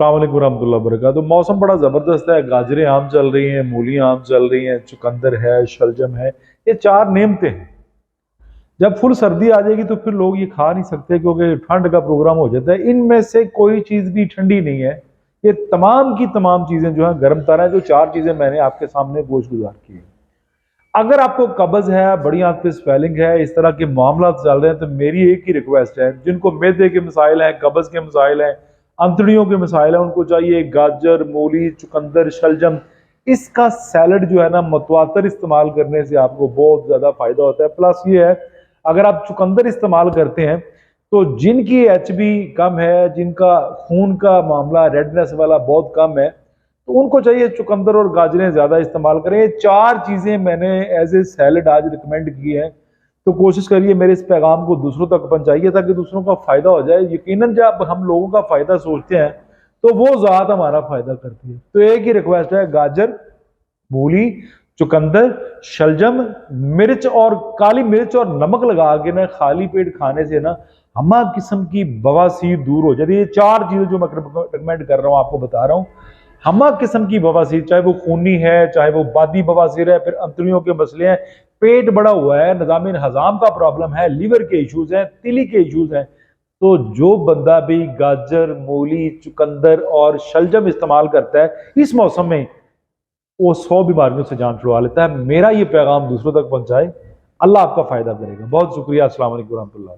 अस्सलाम वालेकुम रहमतुल्लाहि व बरकातहू। मौसम बड़ा ज़बरदस्त है, गाजरें आम चल रही हैं, मूलियाँ आम चल रही हैं, चुकंदर है, शलजम है, ये 4 नेमतें हैं। जब फुल सर्दी आ जाएगी तो फिर लोग ये खा नहीं सकते क्योंकि ठंड का प्रोग्राम हो जाता है। इनमें से कोई चीज़ भी ठंडी नहीं है। ये तमाम की तमाम चीज़ें जो हैं गर्म तर हैं, जो 4 चीज़ें मैंने आपके सामने गोश गुजार की हैं। अगर आपको कब्ज़ है, बड़ी आँत पे स्वेलिंग है, इस तरह के मामला चल रहे हैं तो मेरी एक ही रिक्वेस्ट है, जिनको मैदे के मसाइल हैं, कब्ज़ के मसाइल हैं, अंतड़ियों के मसाइल हैं, उनको चाहिए गाजर, मूली, चुकंदर, शलजम, इसका सैलड जो है ना मतवातर इस्तेमाल करने से आपको बहुत ज़्यादा फ़ायदा होता है। प्लस ये है, अगर आप चुकंदर इस्तेमाल करते हैं तो जिनकी एचबी कम है, जिनका खून का मामला रेडनेस वाला बहुत कम है, तो उनको चाहिए चुकंदर और गाजरें ज़्यादा इस्तेमाल करें। ये 4 चीज़ें मैंने एज ए सैलड आज रिकमेंड की हैं, तो कोशिश करिए मेरे इस पैगाम को दूसरों तक पहुँचाइए ताकि दूसरों का फ़ायदा हो जाए। यकीनन जब हम लोगों का फ़ायदा सोचते हैं तो वो ज़ात हमारा फ़ायदा करती है। तो एक ही रिक्वेस्ट है, गाजर, मूली, चुकंदर, शलजम, मिर्च और काली मिर्च और नमक लगा के ना खाली पेट खाने से ना हमा किस्म की बवासीर दूर हो जाती है। ये 4 चीज़ें जो मैं रिकमेंड कर रहा हूँ, आपको बता रहा हूँ। हमा किस्म की बवासीर, चाहे वो खूनी है, चाहे वो बादी बवासीर है, फिर अंतड़ियों के मसले हैं, पेट बड़ा हुआ है, निज़ाम हज़ाम का प्रॉब्लम है, लीवर के इश्यूज़ हैं, तिली के इश्यूज़ हैं, तो जो बंदा भी गाजर, मूली, चुकंदर और शलजम इस्तेमाल करता है इस मौसम में, वो 100 बीमारियों से जान छुड़वा लेता है। मेरा ये पैगाम दूसरों तक पहुंचाए, अल्लाह आपका फ़ायदा करेगा। बहुत शुक्रिया। अस्सलाम वालेकुम रहमतुल्लाह।